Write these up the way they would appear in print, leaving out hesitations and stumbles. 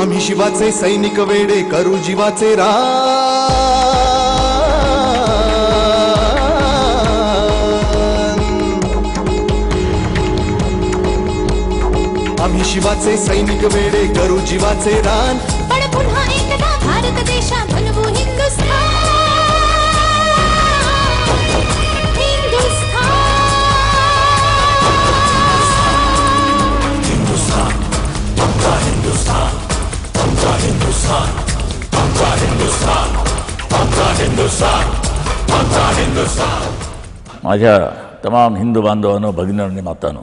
आम्ही शिवाचे सैनिक वेडे करू जीवाचे रान। आम्ही शिवाचे सैनिक वेडे करू जीवाचे रान। पण पुन्हा एकदा भारत देशा बनवू हिंदुस्थान। माझ्या तमाम हिंदू बांधवांनो, भगिनींनो आणि मातांनो,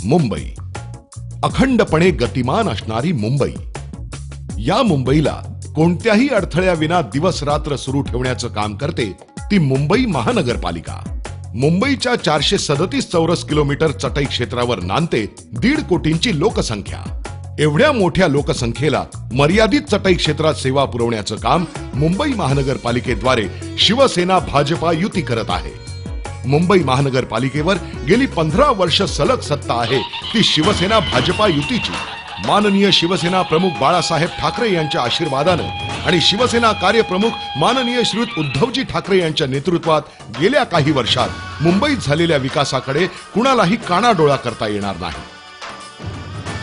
मुंबई, अखंडपणे गतिमान असणारी मुंबई, या मुंबईला कोणत्याही अडथळ्याविना दिवस रात्र सुरू ठेवण्याचं काम करते ती मुंबई महानगरपालिका। मुंबईच्या 437 चौरस किलोमीटर चटई क्षेत्रावर नांदते 1.5 कोटींची लोकसंख्या। एवढ्या मोठ्या लोकसंख्येला मर्यादित चटई क्षेत्रात सेवा पुरवण्याचं काम मुंबई महानगरपालिकेद्वारे शिवसेना भाजपा युती करत आहे। मुंबई महानगरपालिकेवर गेली 15 वर्ष सलग सत्ता आहे ती शिवसेना भाजपा युतीची। माननीय शिवसेना प्रमुख बाळासाहेब ठाकरे यांच्या आशीर्वादानं आणि शिवसेना कार्यप्रमुख माननीय श्रीयुत उद्धवजी ठाकरे यांच्या नेतृत्वात गेल्या काही वर्षात मुंबईत झालेल्या विकासाकडे कुणालाही कानाडोळा करता येणार नाही।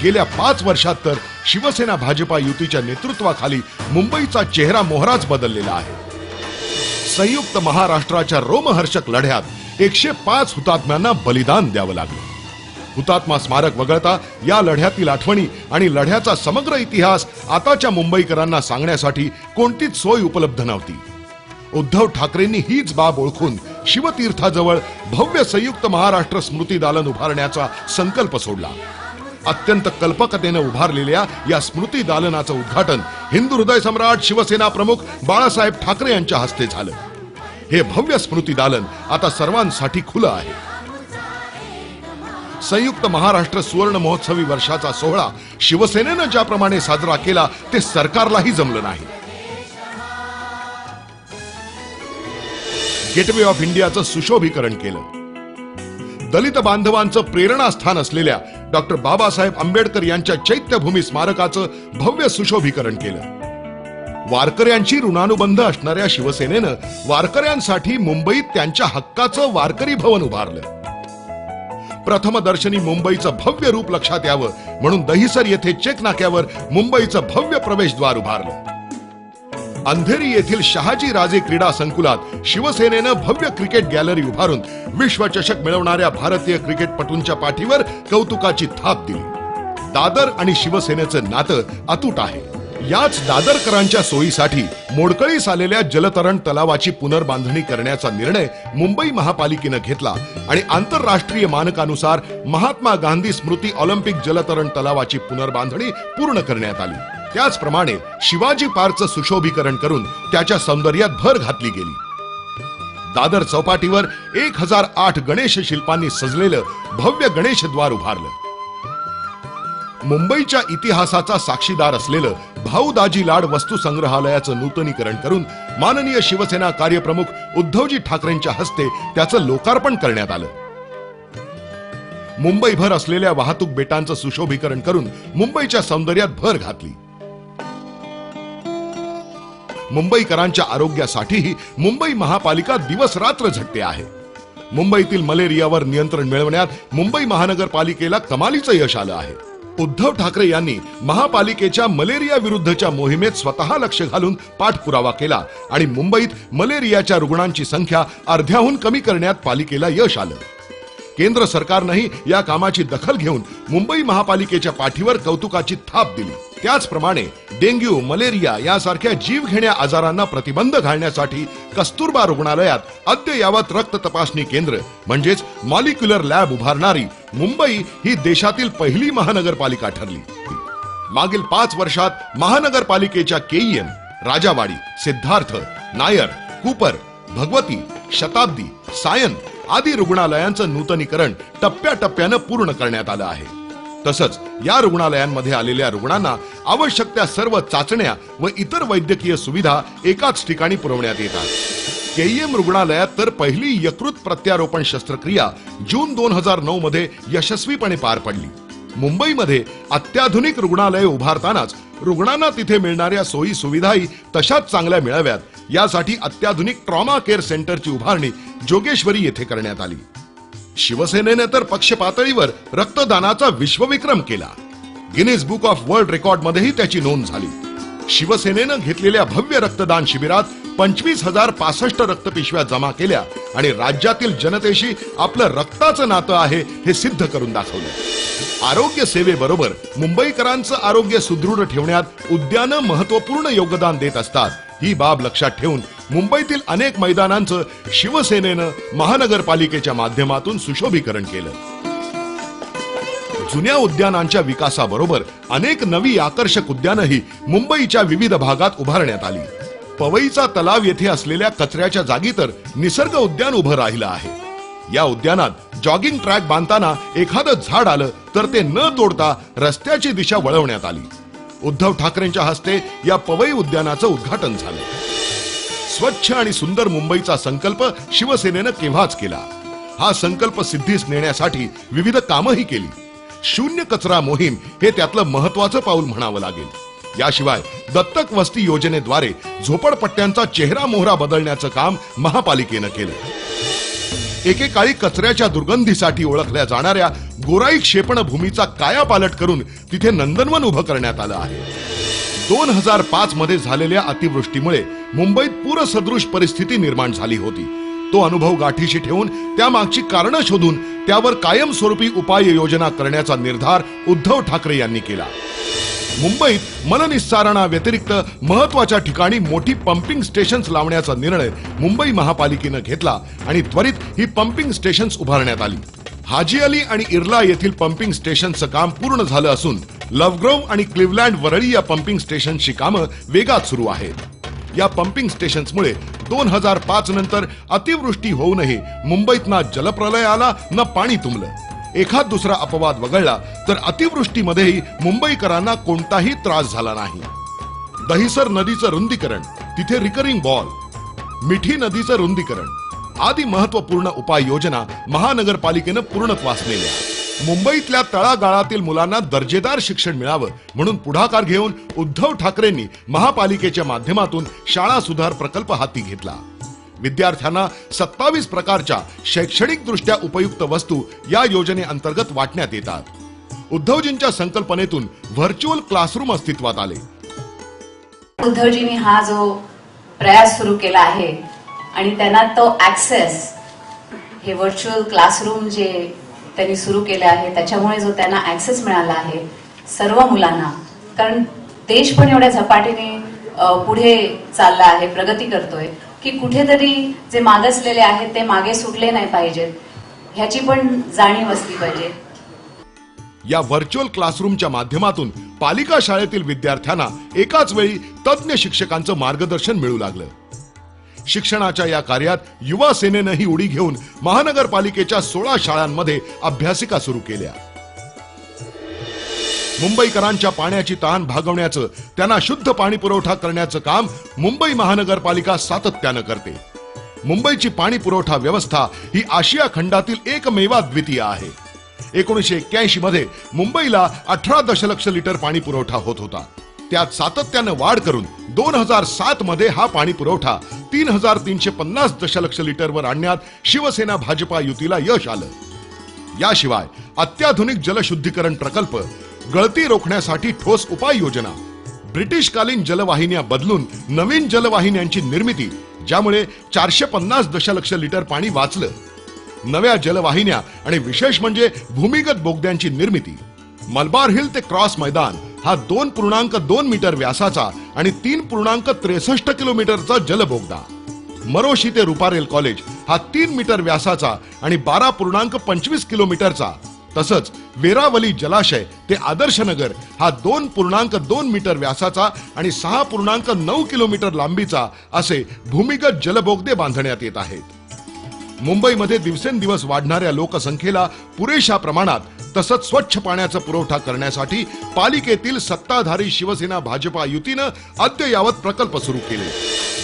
गेल्या 5 वर्षात तर शिवसेना भाजपा युतीच्या नेतृत्वाखाली मुंबईचा चेहरा मोहराच बदललेला आहे। संयुक्त महाराष्ट्राच्या रोमहर्षक लढ्यात 105 हुतात्म्यांना बलिदान द्यावं लागलं। हुतात्मा स्मारक वगळता या लढ्यातील आठवणी आणि लढ्याचा समग्र इतिहास आताच्या मुंबईकरांना सांगण्यासाठी कोणतीच सोय उपलब्ध नव्हती। उद्धव ठाकरेंनी हीच बाब ओळखून शिवतीर्थाजवळ भव्य संयुक्त महाराष्ट्र स्मृती दालन उभारण्याचा संकल्प सोडला। अत्यंत कल्पकतेने उभारलेल्या या स्मृती दालनाचं उद्घाटन हिंदू हृदय सम्राट शिवसेना प्रमुख बाळासाहेब ठाकरे यांच्या हस्ते झालं। हे भव्य स्मृती दालन आता सर्वांसाठी खुलं आहे। संयुक्त महाराष्ट्र सुवर्ण महोत्सवी वर्षाचा सोहळा शिवसेनेनं ज्याप्रमाणे साजरा केला ते सरकारलाही जमलं नाही। गेटवे ऑफ इंडियाचं सुशोभीकरण केलं। दलित बांधवांचं प्रेरणास्थान असलेल्या डॉक्टर बाबासाहेब आंबेडकर यांच्या चैत्यभूमी स्मारकाचं भव्य सुशोभीकरण केलं। वारकऱ्यांची ऋणानुबंध असणाऱ्या शिवसेनेनं वारकऱ्यांसाठी मुंबईत त्यांच्या हक्काचं वारकरी भवन उभारलं। प्रथमदर्शनी मुंबईचं भव्य रूप लक्षात यावं म्हणून दहिसर येथे चेक नाक्यावर मुंबईचं भव्य प्रवेशद्वार उभारलं। अंधेरी येथील शहाजी राजे क्रीडा संकुलात शिवसेनेनं भव्य क्रिकेट गॅलरी उभारून विश्वचषक मिळवणाऱ्या भारतीय क्रिकेटपटूंच्या पाठीवर कौतुकाची थाप दिली। दादर आणि शिवसेनेचं नातं अतूट आहे। याच दादरकरांच्या सोयीसाठी मोडकळीस आलेल्या जलतरण तलावाची पुनर्बांधणी करण्याचा निर्णय मुंबई महापालिकेनं घेतला आणि आंतरराष्ट्रीय मानकानुसार महात्मा गांधी स्मृती ऑलिम्पिक जलतरण तलावाची पुनर्बांधणी पूर्ण करण्यात आली। त्याचप्रमाणे शिवाजी पार्कचं सुशोभीकरण करून त्याच्या सौंदर्यात भर घातली गेली। दादर चौपाटीवर 1008 गणेश शिल्पांनी सजलेलं भव्य गणेश द्वार उभारलं। मुंबईच्या इतिहासाचा साक्षीदार असलेलं भाऊ दाजी लाड वस्तू संग्रहालयाचं नूतनीकरण करून माननीय शिवसेना कार्यप्रमुख उद्धवजी ठाकरेंच्या हस्ते त्याचं लोकार्पण करण्यात आलं। मुंबईभर असलेल्या वाहतूक बेटांचं सुशोभीकरण करून मुंबईच्या सौंदर्यात भर घातली। मुंबईकरांच्या आरोग्यासाठीही मुंबई महापालिका दिवस रात्र झटते आहे। मुंबईतील मलेरियावर नियंत्रण मिळवण्यात मुंबई महानगरपालिकेला कमालीचं यश आलं आहे। उद्धव ठाकरे यांनी महापालिकेच्या मलेरिया विरुद्धच्या मोहिमेत स्वतः लक्ष घालून पाठपुरावा केला आणि मुंबईत मलेरियाच्या रुग्णांची संख्या अर्ध्याहून कमी करण्यात पालिकेला यश आलं। केंद्र सरकारनंही या कामाची दखल घेऊन मुंबई महापालिकेच्या पाठीवर कौतुकाची थाप दिली। त्याचप्रमाणे डेंग्यू, मलेरिया यासारख्या जीवघेण्या आजारांना प्रतिबंध घालण्यासाठी कस्तुरबा रुग्णालयात अद्ययावत रक्त तपासणी केंद्र म्हणजेच मॉलिक्युलर लॅब उभारणारी मुंबई ही देशातील पहिली महानगरपालिका ठरली। मागील 5 वर्षात महानगरपालिकेच्या केईएम, राजावाडी, सिद्धार्थ, नायर, कूपर, भगवती, शताब्दी, सायन आदी रुग्णालयांचं नूतनीकरण टप्प्याटप्प्यानं पूर्ण करण्यात आलं आहे। तसंच या रुग्णालयांमध्ये आलेल्या रुग्णांना आवश्यक त्या सर्व चाचण्या व इतर वैद्यकीय सुविधा एकाच ठिकाणी पुरवण्यात येतात. केईएम रुग्णालयात तर पहिली यकृत प्रत्यारोपण शस्त्रक्रिया जून 2009 मध्ये यशस्वीपणे पार पडली. मुंबईमध्ये अत्याधुनिक रुग्णालय उभारतानाच रुग्णांना तिथे मिळणाऱ्या सोयी सुविधाही तशाच चांगल्या मिळाव्यात यासाठी अत्याधुनिक ट्रॉमा केअर सेंटरची उभारणी जोगेश्वरी येथे करण्यात आली. शिवसेनेने तर पक्ष पातळीवर रक्तदानाचा विश्वविक्रम केला. Guinness book of world record मध्येही त्याची नोंद झाली. शिवसेनेनं घेतलेल्या भव्य रक्तदान शिबिरात 25,065 रक्तपिशव्या जमा केल्या आणि राज्यातील जनतेशी आपलं रक्ताचं नातं आहे हे सिद्ध करून दाखवलं. आरोग्य सेवेबरोबर मुंबईकरांचं आरोग्य सुदृढ ठेवण्यात उद्यानं महत्वपूर्ण योगदान देत असतात. ही बाब लक्षात ठेवून मुंबईतील अनेक मैदानांचं शिवसेनेनं महानगरपालिकेच्या माध्यमातून सुशोभीकरण केलं. जुन्या उद्यानांच्या विकासाबरोबर अनेक नवी आकर्षक उद्यानही मुंबईच्या विविध भागात उभारण्यात आली. पवईचा तलाव येथे असलेल्या कचऱ्याच्या जागी तर निसर्ग उद्यान उभं राहिलं आहे. या उद्यानात जॉगिंग ट्रॅक बांधताना एखादं झाड आलं तर ते न तोडता रस्त्याची दिशा वळवण्यात आली. उद्धव ठाकरेंच्या हस्ते या पवई उद्यानाचं उद्घाटन झालं. स्वच्छ आणि सुंदर मुंबईचा संकल्प शिवसेनेनं केव्हाच केला. हा संकल्प सिद्धीस नेण्यासाठी विविध कामंही केली. शून्य कचरा मोहीम हे त्यातलं महत्वाचं पाऊल म्हणावं लागेल. याशिवाय दत्तक वस्ती योजनेद्वारे झोपडपट्ट्यांचा चेहरा मोहरा बदलण्याचं काम महापालिकेनं केलं. एकेकाळी कचऱ्याच्या दुर्गंधीसाठी ओळखल्या जाणाऱ्या गोराई क्षेपणभूमीचा कायापालट करून तिथे नंदनवन उभं करण्यात आलं आहे. 2005 मध्ये झालेल्या अतिवृष्टीमुळे मुंबईत पूरसदृश परिस्थिती निर्माण झाली होती. तो अनुभव गाठीशी ठेवून त्यामागची कारणं शोधून त्यावर कायमस्वरूपी उपाययोजना करण्याचा निर्धार उद्धव ठाकरे यांनी केला. मुंबईत मलनिस्सारणा व्यतिरिक्त महत्वाच्या ठिकाणी मोठी पंपिंग स्टेशन्स लावण्याचा निर्णय मुंबई महापालिकेनं घेतला आणि त्वरित ही पंपिंग स्टेशन्स उभारण्यात आली. हाजी अली आणि इर्ला येथील पंपिंग स्टेशनचं काम पूर्ण झालं असून लव्हग्रोव्ह आणि क्लिव्हलँड वरळी या पंपिंग स्टेशनची कामं वेगात सुरू आहेत. या पंपिंग स्टेशन्समुळे 2005 नंतर अतिवृष्टी होऊनही मुंबईत ना जलप्रलय आला ना पाणी तुंबलं. एखाद दुसरा अपवाद वगळला तर अतिवृष्टीमध्येही मुंबईकरांना कोणताही त्रास झाला नाही. दहिसर नदीचं रुंदीकरण, तिथे रिकरिंग वॉल, मिठी नदीचं रुंदीकरण आदी महत्वपूर्ण उपाययोजना महानगरपालिकेनं पूर्णत्वास नेल्या. मुंबईतल्या तळागाळातील मुलांना दर्जेदार शिक्षण मिळावं म्हणून पुढाकार घेऊन उद्धव ठाकरेंनी महापालिकेच्या माध्यमातून शाळा सुधार प्रकल्प हाती घेतला. विद्यार्थ्यांना 27 प्रकारच्या शैक्षणिक दृष्ट्या उपयुक्त वस्तू या योजनेअंतर्गत वाटण्यात येतात. उद्धवजींच्या संकल्पनेतून व्हर्च्युअल क्लासरूम अस्तित्वात आले. उद्धवजींनी हा जो प्रयास सुरू केला आहे आणि त्यांना तो ऍक्सेस हे व्हर्च्युअल क्लासरूम जे त्यांनी सुरू केले आहे त्याच्यामुळे जो त्यांना ऍक्सेस मिळाला आहे सर्व मुलांना, कारण देश पण एवढ्या झपाटीने पुढे चालला आहे, प्रगती करतोय की कुठेतरी जे मागासलेले आहेत ते मागे सुटले नाही पाहिजेत ह्याची पण जाणीव असली पाहिजे. या व्हर्च्युअल क्लासरूमच्या माध्यमातून पालिका शाळेतील विद्यार्थ्यांना एकाच वेळी तज्ञ शिक्षकांचं मार्गदर्शन मिळू लागलं. शिक्षणाच्या या कार्यात युवा सेनेनंही उडी घेऊन महानगरपालिकेच्या 16 शाळांमध्ये अभ्यासिका सुरू केल्या. मुंबईकरांच्या पाण्याची तहान भागवण्याचं, त्यांना शुद्ध पाणी पुरवठा करण्याचं काम मुंबई महानगरपालिका सातत्यानं करते. मुंबईची पाणी पुरवठा व्यवस्था ही आशिया खंडातील एकमेवाद्वितीय आहे. 1981 मध्ये मुंबईला 18 दशलक्ष लिटर पाणी पुरवठा होत होता. त्यात सातत्यानं वाढ करून 2007 मध्ये हा पाणी पुरवठा 3,350 दशलक्ष लिटरवर आणण्यात शिवसेना भाजपा युतीला यश आलं. याशिवाय अत्याधुनिक जलशुद्धीकरण प्रकल्प, गळती रोखण्यासाठी ठोस उपाययोजना, ब्रिटिशकालीन जलवाहिन्या बदलून नवीन जलवाहिन्यांची निर्मिती ज्यामुळे 450 दशलक्ष लिटर पाणी वाचलं, नव्या जलवाहिन्या आणि विशेष म्हणजे भूमिगत बोगद्यांची निर्मिती, मलबार हिल ते क्रॉस मैदान हा 2.2 मीटर व्यासाचा आणि 3.63 किलोमीटरचा जलबोगदा, मरोशी ते रुपारेल कॉलेज हा 3 मीटर व्यासाचा आणि 12.25 किलोमीटरचा, तसंच वेरावली जलाशय ते आदर्शनगर हा 2.2 मीटर व्यासाचा आणि 6.9 किलोमीटर लांबीचा असे भूमिगत जलबोगदे बांधण्यात येत आहेत. मुंबईमध्ये दिवसेंदिवस वाढणाऱ्या लोकसंख्येला पुरेशा प्रमाणात तसंच स्वच्छ पाण्याचा पुरवठा करण्यासाठी पालिकेतील सत्ताधारी शिवसेना भाजपा युतीनं अद्ययावत प्रकल्प सुरू केले.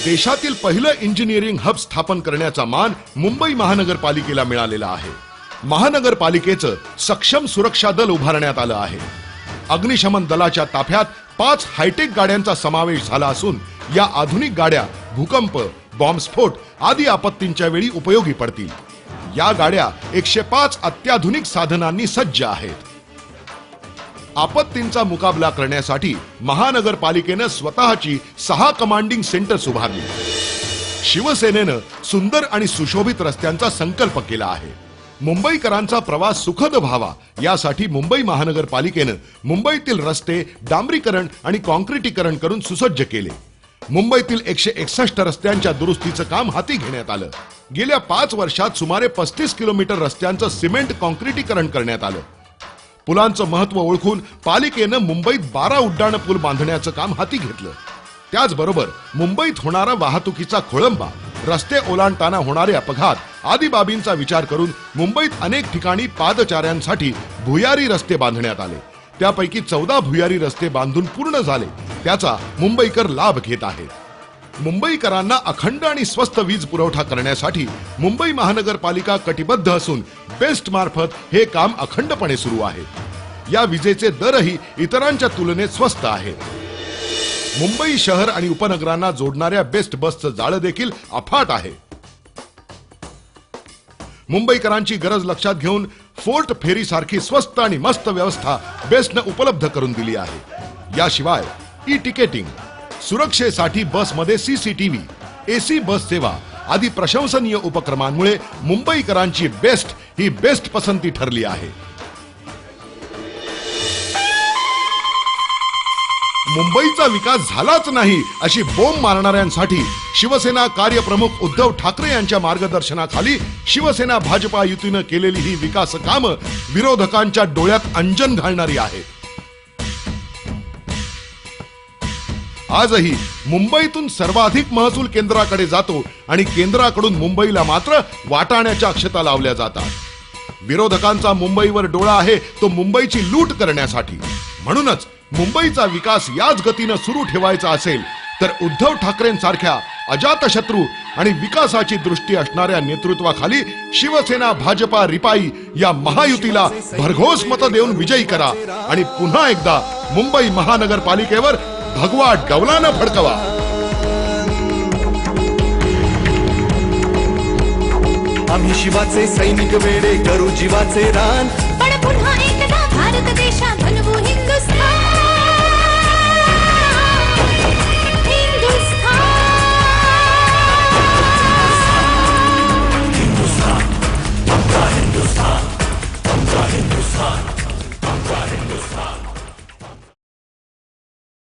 देशातील पहिलं इंजिनिअरिंग हब स्थापन करण्याचा मान मुंबई महानगरपालिकेला मिळालेला आहे. महानगरपालिकेचं सक्षम सुरक्षा दल उभारण्यात आलं आहे. अग्निशमन दलाच्या ताफ्यात 5 हायटेक गाड्यांचा समावेश झाला असून या आधुनिक गाड्या भूकंप, बॉम्बस्फोट आदी आपत्तींच्या वेळी उपयोगी पडतील. या गाड्या 105 अत्याधुनिक साधनांनी सज्ज आहेत. आपत्तींचा मुकाबला करण्यासाठी महानगरपालिकेनं स्वतःची 6 कमांडिंग सेंटर्स उभारली. शिवसेनेनं सुंदर आणि सुशोभित रस्त्यांचा संकल्प केला आहे. मुंबईकरांचा प्रवास सुखद व्हावा यासाठी मुंबई महानगरपालिकेनं मुंबईतील रस्ते डांबरीकरण आणि कॉन्क्रिटीकरण करून सुसज्ज केले. मुंबईतील 161 रस्त्यांच्या दुरुस्तीचं काम हाती घेण्यात आलं. गेल्या 5 वर्षात सुमारे 35 किलोमीटर रस्त्यांचं सिमेंट कॉन्क्रिटीकरण करण्यात आलं. पुलांचं महत्व ओळखून पालिकेनं मुंबईत 12 उड्डाण पूल बांधण्याचं काम हाती घेतलं. त्याचबरोबर मुंबईत होणारा वाहतुकीचा खोळंबा, रस्ते ओलांडताना होणारे अपघात आदी बाबींचा विचार करून मुंबईत अनेक ठिकाणी पादचाऱ्यांसाठी भुयारी रस्ते बांधण्यात आले. त्यापैकी 14 भुयारी रस्ते बांधून पूर्ण झाले. त्याचा मुंबईकर लाभ घेत आहेत. मुंबईकरांना अखंड आणि स्वस्त वीज पुरवठा करण्यासाठी मुंबई महानगरपालिका कटिबद्ध असून बेस्ट मार्फत हे काम अखंडपणे सुरू आहे. या विजेचे दरही इतरांच्या तुलनेत स्वस्त आहेत. मुंबई शहर आणि उपनगरांना जोडणाऱ्या बेस्ट बसचं जाळं देखील अफाट आहे. मुंबईकरांची गरज लक्षात घेऊन फोर्ट फेरी सारखी स्वस्त आणि मस्त व्यवस्था बेस्टनं उपलब्ध करून दिली आहे. याशिवाय ई तिकीटिंग, सुरक्षेसाठी बसमध्ये सीसीटीव्ही, एसी बस सेवा आदी प्रशंसनीय उपक्रमांमुळे मुंबईकरांची बेस्ट ही बेस्ट पसंती ठरली आहे. मुंबईचा विकास झालाच नाही अशी बोंब मारणाऱ्यांसाठी शिवसेना कार्यप्रमुख उद्धव ठाकरे यांच्या मार्गदर्शनाखाली शिवसेना भाजपा युतीनं केलेली ही विकास कामं विरोधकांच्या डोळ्यात अंजन घालणारी आहेत. आजही मुंबईतून सर्वाधिक महसूल केंद्राकडे जातो आणि केंद्राकडून मुंबईला मात्र वाटाण्याच्या अक्षता लावल्या जातात. विरोधकांचा मुंबईवर डोळा आहे तो मुंबईची लूट करण्यासाठी. म्हणूनच मुंबईचा विकास याच गतीनं सुरू ठेवायचा असेल तर उद्धव ठाकरेंसारख्या अजातशत्रू आणि विकासाची दृष्टी असणाऱ्या नेतृत्वाखाली शिवसेना भाजपा रिपाई या महायुतीला भरघोस मतं देऊन विजयी करा आणि पुन्हा एकदा मुंबई महानगरपालिकेवर भगवा डौलानं फडकवा. आम्ही शिवाचे सैनिक वेडे करू जीवाचे रान.